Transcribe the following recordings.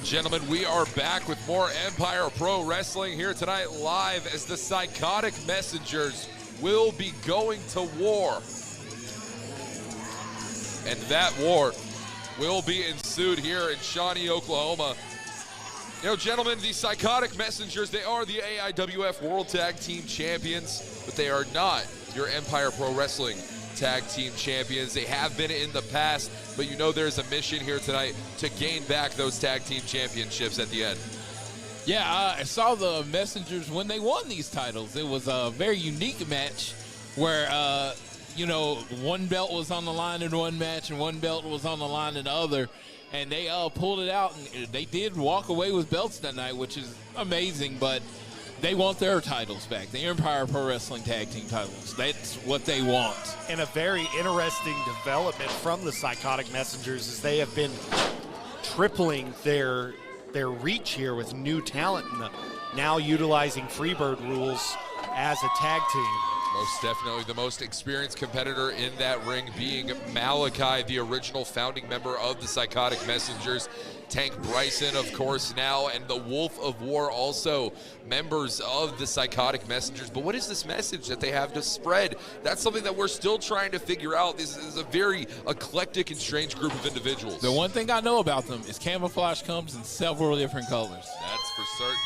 Gentlemen, we are back with more Empire Pro Wrestling here tonight live as the Psychotic Messengers will be going to war. And that war will be ensued here in Shawnee, Oklahoma. You know, gentlemen, the Psychotic Messengers, they are the AIWF World Tag Team Champions, but they are not your Empire Pro Wrestling Tag Team Champions. They have been in the past, but you know there's a mission here tonight to gain back those Tag Team Championships at the end. Yeah, I saw the Messengers when they won these titles. It was a very unique match where, you know, one belt was on the line in one match and one belt was on the line in the other. And they pulled it out, and they did walk away with belts that night, which is amazing, but they want their titles back, the Empire Pro Wrestling Tag Team titles. That's what they want. And a very interesting development from the Psychotic Messengers is they have been tripling their reach here with new talent, and now utilizing Freebird rules as a tag team. Most definitely the most experienced competitor in that ring being Malachi, the original founding member of the Psychotic Messengers. Tank Bryson, of course, now, and the Wolf of War, also members of the Psychotic Messengers. But what is this message that they have to spread? That's something that we're still trying to figure out. This is a very eclectic and strange group of individuals. The one thing I know about them is camouflage comes in several different colors. That's for certain.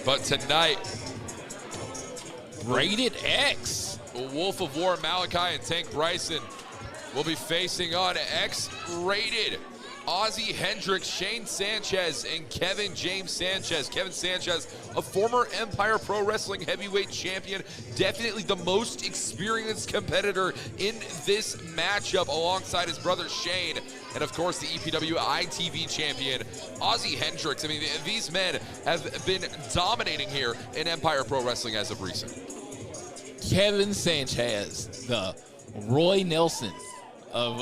But tonight, Rated X. Wolf of War, Malachi, and Tank Bryson will be facing on X-Rated. Ozzie Hendricks, Shane Sanchez, and Kevin James Sanchez. Kevin Sanchez, a former Empire Pro Wrestling heavyweight champion, definitely the most experienced competitor in this matchup alongside his brother Shane. And of course, the EPW ITV champion, Ozzie Hendricks. I mean, these men have been dominating here in Empire Pro Wrestling as of recent. Kevin Sanchez, the Roy Nelson of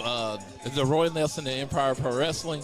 the Roy Nelson of Empire Pro Wrestling.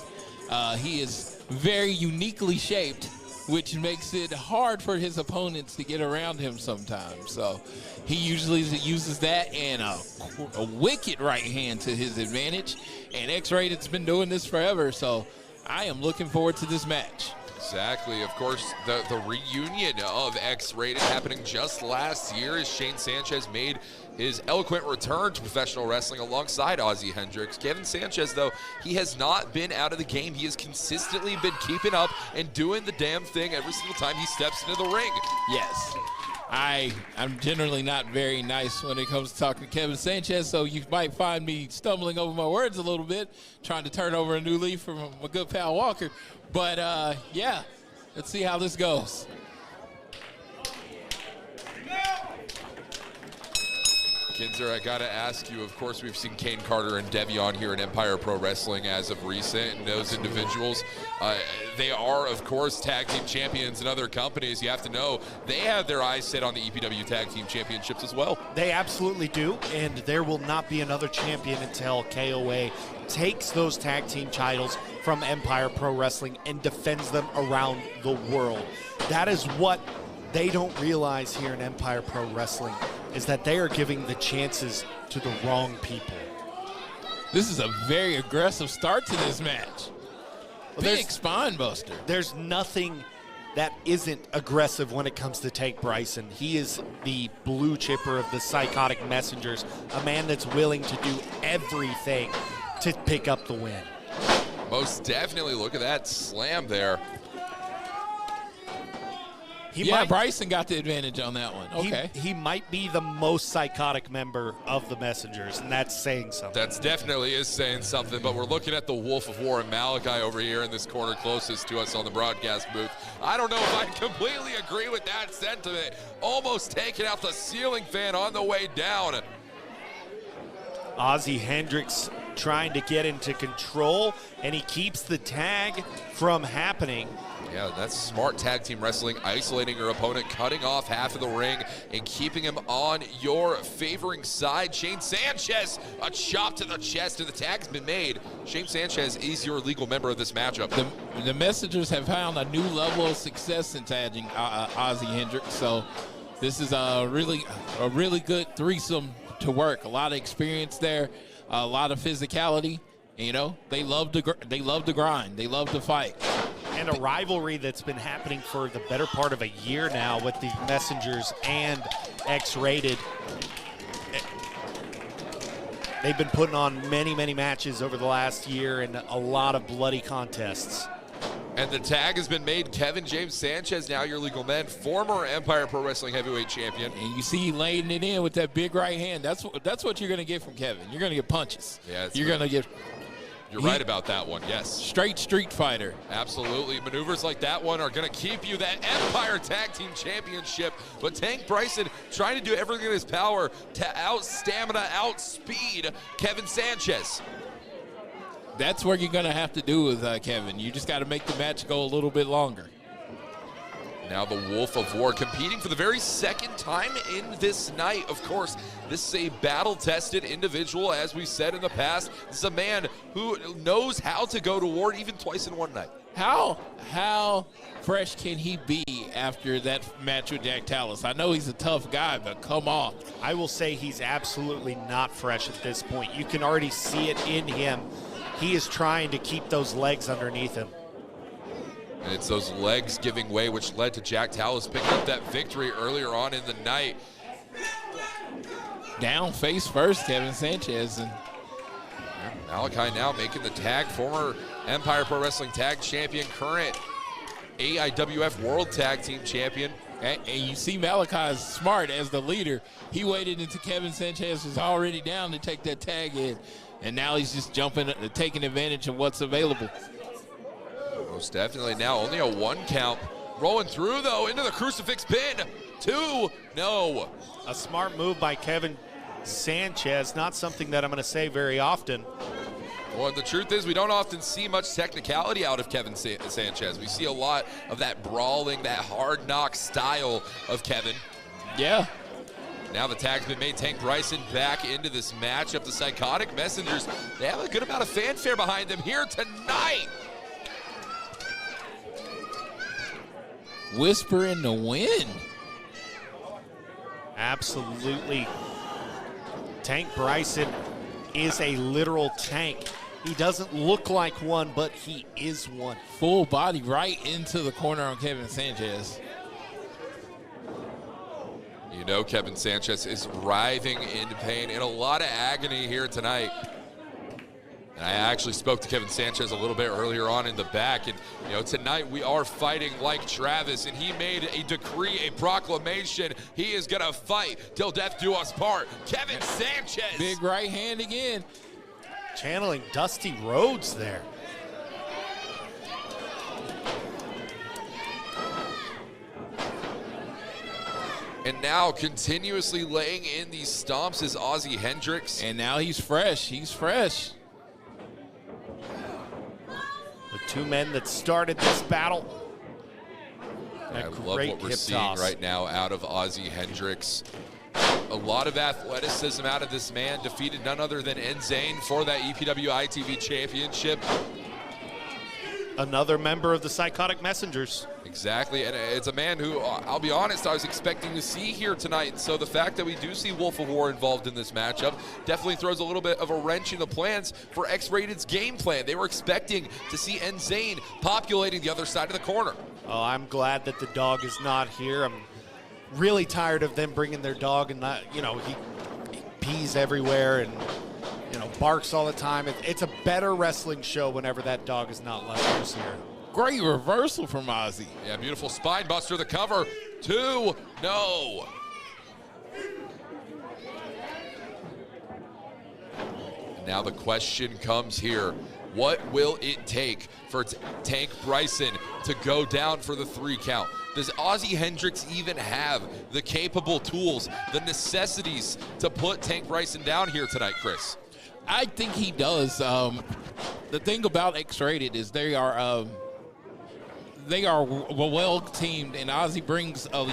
He is very uniquely shaped, which makes it hard for his opponents to get around him sometimes. So he usually uses that and a wicked right hand to his advantage. And X-Rated's been doing this forever, so I am looking forward to this match. Exactly. Of course, the reunion of X-Rated happening just last year as Shane Sanchez made his eloquent return to professional wrestling alongside Ozzie Hendricks. Kevin Sanchez, though, he has not been out of the game. He has consistently been keeping up and doing the damn thing every single time he steps into the ring. Yes. I'm generally not very nice when it comes to talking to Kevin Sanchez, so you might find me stumbling over my words a little bit, trying to turn over a new leaf from my good pal Walker. But, yeah, let's see how this goes. Kinzer, I got to ask you, of course, we've seen Kane Carter and Devion here in Empire Pro Wrestling as of recent, and those individuals, they are, of course, tag team champions in other companies. You have to know they have their eyes set on the EPW Tag Team Championships as well. They absolutely do, and there will not be another champion until KOA takes those tag team titles from Empire Pro Wrestling and defends them around the world. That is what they don't realize here in Empire Pro Wrestling, is that they are giving the chances to the wrong people. This is a very aggressive start to this match. Big spine buster. There's nothing that isn't aggressive when it comes to Tank Bryson. He is the blue chipper of the Psychotic Messengers, a man that's willing to do everything to pick up the win. Most definitely. Look at that slam there. Bryson got the advantage on that one. Okay. He might be the most psychotic member of the Messengers, and that's saying something. That's definitely is saying something, but we're looking at the Wolf of War and Malachi over here in this corner closest to us on the broadcast booth. I don't know if I completely agree with that sentiment. Almost taking out the ceiling fan on the way down. Ozzie Hendricks trying to get into control, and he keeps the tag from happening. Yeah, that's smart tag team wrestling, isolating your opponent, cutting off half of the ring, and keeping him on your favoring side. Shane Sanchez, a chop to the chest, and the tag's been made. Shane Sanchez is your legal member of this matchup. The Messengers have found a new level of success in tagging Ozzie Hendricks, so this is a really good threesome to work. A lot of experience there, a lot of physicality. You know, they love to grind. They love to fight. And a rivalry that's been happening for the better part of a year now with the Messengers and X-Rated. They've been putting on many, many matches over the last year and a lot of bloody contests. And the tag has been made. Kevin James Sanchez, now your legal man, former Empire Pro Wrestling Heavyweight Champion. And you see laying it in with that big right hand. That's what you're going to get from Kevin. You're going to get punches. Yeah, you're going to get. You're right about that one, yes. Straight street fighter. Absolutely. Maneuvers like that one are going to keep you that Empire Tag Team Championship. But Tank Bryson trying to do everything in his power to out-stamina, out-speed Kevin Sanchez. That's what you're going to have to do with Kevin. You just got to make the match go a little bit longer. Now the Wolf of War competing for the very second time in this night. Of course, this is a battle-tested individual, as we said in the past. This is a man who knows how to go to war even twice in one night. How fresh can he be after that match with Jack Tallis? I know he's a tough guy, but come on. I will say he's absolutely not fresh at this point. You can already see it in him. He is trying to keep those legs underneath him. And it's those legs giving way, which led to Jack Tallis picking up that victory earlier on in the night. Down face first, Kevin Sanchez. And Malachi now making the tag, former Empire Pro Wrestling Tag Champion, current AIWF World Tag Team Champion. And you see Malachi is smart as the leader. He waited until Kevin Sanchez was already down to take that tag in. And now he's just jumping, taking advantage of what's available. Most definitely. Now only a 1 count. Rolling through, though, into the crucifix pin. 2, no. A smart move by Kevin Sanchez. Not something that I'm going to say very often. Well, the truth is we don't often see much technicality out of Kevin Sanchez. We see a lot of that brawling, that hard knock style of Kevin. Yeah. Now the tag's been made. Tank Bryson back into this matchup. The Psychotic Messengers, they have a good amount of fanfare behind them here tonight. Whisper in the wind. Absolutely. Tank Bryson is a literal tank. He doesn't look like one, but he is one. Full body right into the corner on Kevin Sanchez. You know Kevin Sanchez is writhing in pain, in a lot of agony here tonight. And I actually spoke to Kevin Sanchez a little bit earlier on in the back. And, you know, tonight we are fighting like Travis. And he made a decree, a proclamation. He is going to fight till death do us part. Kevin Sanchez. Big right hand again. Channeling Dusty Rhodes there. And now continuously laying in these stomps is Ozzie Hendricks. And now he's fresh. He's fresh. The two men that started this battle. I love what we're seeing right now out of Ozzie Hendricks. A lot of athleticism out of this man. Defeated none other than Zane for that EPW ITV Championship. Another member of the Psychotic Messengers. Exactly, and it's a man who, I'll be honest, I was expecting to see here tonight. And so the fact that we do see Wolf of War involved in this matchup definitely throws a little bit of a wrench in the plans for X-Rated's game plan. They were expecting to see Zane populating the other side of the corner. Oh, I'm glad that the dog is not here. I'm really tired of them bringing their dog and not, you know, he pees everywhere and, you know, barks all the time. It's a better wrestling show whenever that dog is not let loose here. Great reversal from Ozzie. Yeah, beautiful spine buster, the cover. 2, no. And now the question comes here. What will it take for Tank Bryson to go down for the 3 count? Does Ozzie Hendricks even have the capable tools, the necessities to put Tank Bryson down here tonight, Chris? I think he does. The thing about X-Rated is they are well teamed, and Ozzie brings a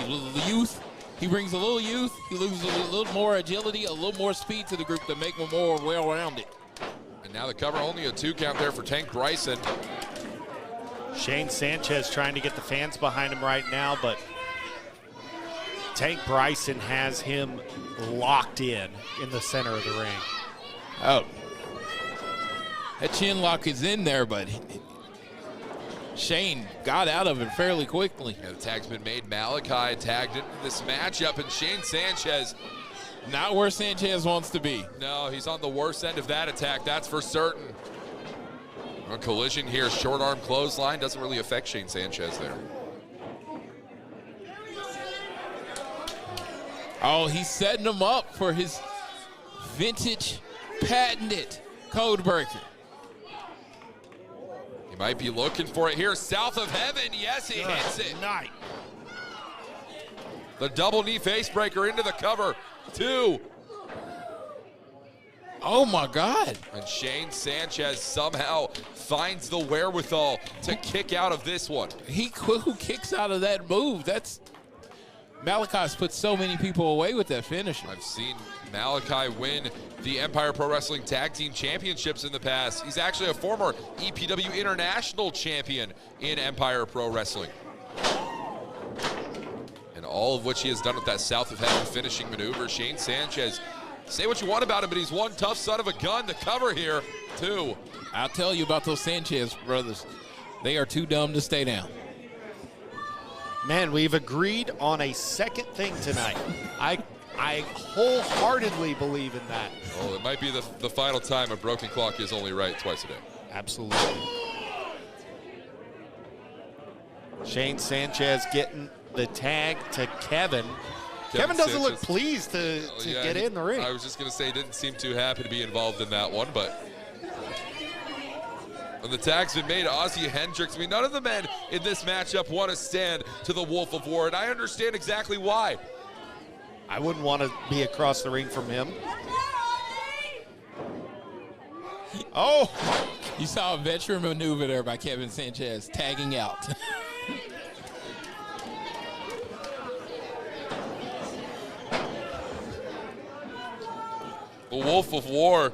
youth. He brings a little youth. He loses a little more agility, a little more speed to the group to make them more well-rounded. And now the cover, only a 2 count there for Tank Bryson. Shane Sanchez trying to get the fans behind him right now, but Tank Bryson has him locked in the center of the ring. Oh. That chin lock is in there, but Shane got out of it fairly quickly. Yeah, the tag's been made. Malachi tagged into this matchup, and Shane Sanchez. Not where Sanchez wants to be. No, he's on the worst end of that attack, that's for certain. A collision here, short arm clothesline, doesn't really affect Shane Sanchez there. Oh, he's setting him up for his vintage, patented code breaker. He might be looking for it here, south of heaven. Yes, he hits it. Night. The double knee face breaker into the cover. 2. Oh my God. And Shane Sanchez somehow finds the wherewithal to kick out of this one. Who kicks out of that move? That's Malachi's put so many people away with that finish. I've seen Malachi win the Empire Pro Wrestling Tag Team Championships in the past. He's actually a former EPW International Champion in Empire Pro Wrestling. And all of which he has done with that South of Heaven finishing maneuver. Shane Sanchez, say what you want about him, but he's one tough son of a gun to cover here, 2. I'll tell you about those Sanchez brothers. They are too dumb to stay down. Man, we've agreed on a second thing tonight. I wholeheartedly believe in that. Well, it might be the final time a broken clock is only right twice a day. Absolutely. Shane Sanchez getting the tag to Kevin. Kevin doesn't look pleased to get in the ring. I was just going to say, he didn't seem too happy to be involved in that one, but when the tag's been made, Ozzie Hendricks, I mean, none of the men in this matchup want to stand to the Wolf of War, and I understand exactly why. I wouldn't want to be across the ring from him. Oh, you saw a veteran maneuver there by Kevin Sanchez, tagging out. The Wolf of War.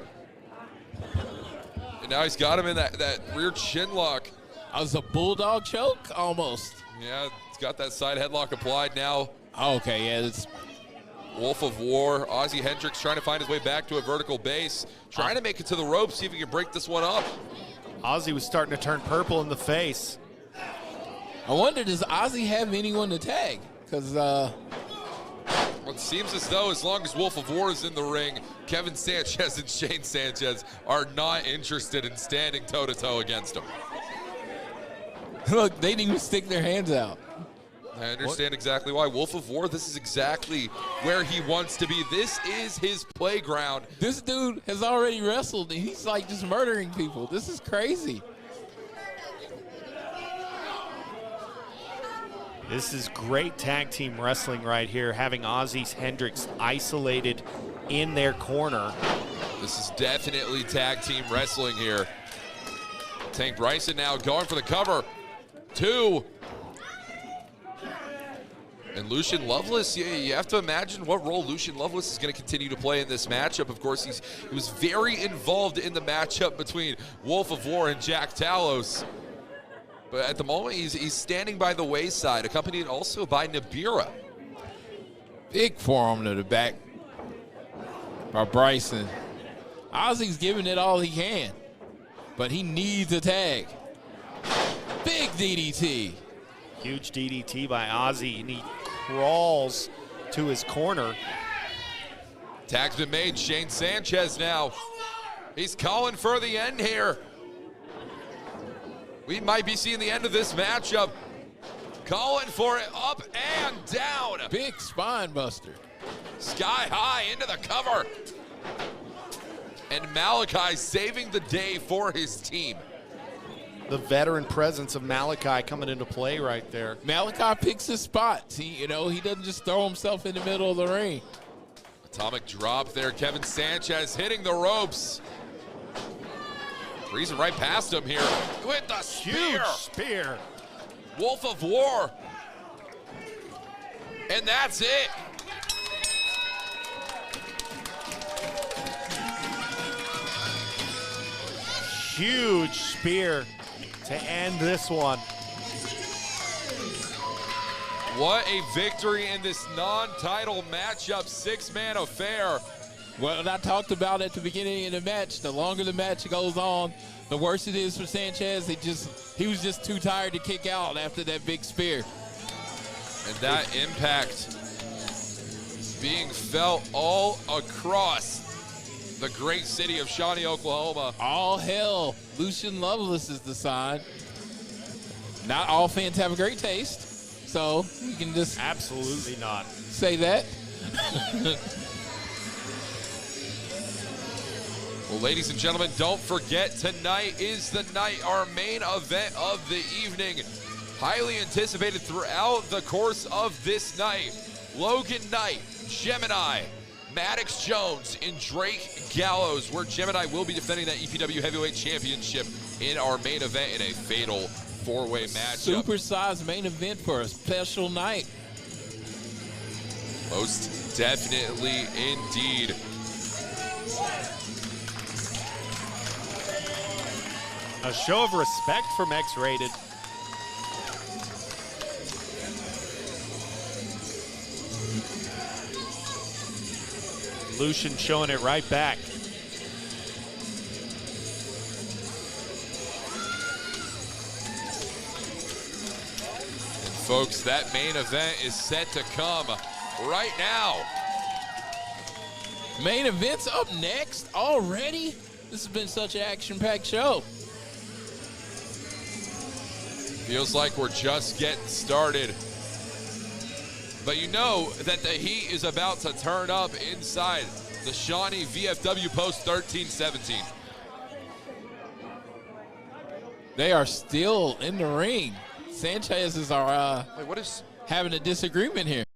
And now he's got him in that rear chin lock. That was a bulldog choke, almost. Yeah, he's got that side headlock applied now. Oh, okay, yeah, it's Wolf of War, Ozzie Hendricks trying to find his way back to a vertical base, trying to make it to the ropes, see if he can break this one up. Ozzie was starting to turn purple in the face. I wonder, does Ozzie have anyone to tag? Because it seems as though as long as Wolf of War is in the ring, Kevin Sanchez and Shane Sanchez are not interested in standing toe-to-toe against him. Look, they didn't even stick their hands out. I understand exactly why. Wolf of War, this is exactly where he wants to be. This is his playground. This dude has already wrestled, and he's like just murdering people. This is crazy. This is great tag team wrestling right here, having Ozzie Hendricks isolated in their corner. This is definitely tag team wrestling here. Tank Bryson now going for the cover. 2. And Lucian Loveless, you have to imagine what role Lucian Loveless is going to continue to play in this matchup. Of course, he was very involved in the matchup between Wolf of War and Jack Talos. But at the moment, he's standing by the wayside, accompanied also by Nabira. Big forearm to the back by Bryson. Ozzie's giving it all he can, but he needs a tag. Big DDT. Huge DDT by Ozzie, and he crawls to his corner. Tag's been made. Shane Sanchez now. He's calling for the end here. We might be seeing the end of this matchup. Calling for it up and down. Big spine buster. Sky high into the cover. And Malachi saving the day for his team. The veteran presence of Malachi coming into play right there. Malachi picks his spots. He doesn't just throw himself in the middle of the ring. Atomic drop there. Kevin Sanchez hitting the ropes. Breezing right past him here with the spear. Huge spear. Wolf of War. And that's it. Huge spear to end this one. What a victory in this non-title matchup, 6-man affair. Well, I talked about at the beginning of the match, the longer the match goes on, the worse it is for Sanchez. He was just too tired to kick out after that big spear. And that impact being felt all across the great city of Shawnee, Oklahoma. All hell, Lucian Loveless is the sign. Not all fans have a great taste, so we can just Absolutely not. say that. Well, ladies and gentlemen, don't forget, tonight is the night, our main event of the evening. Highly anticipated throughout the course of this night. Logan Knight, Gemini, Maddox Jones, and Drake Gallows, where Gemini will be defending that EPW Heavyweight Championship in our main event in a fatal four-way matchup. Supersized main event for a special night. Most definitely indeed. A show of respect from X-Rated. Lucian showing it right back. Folks, that main event is set to come right now. Main event's up next already? This has been such an action-packed show. Feels like we're just getting started. But you know that the heat is about to turn up inside the Shawnee VFW Post 1317. They are still in the ring. Sanchez is Wait, what is... having a disagreement here.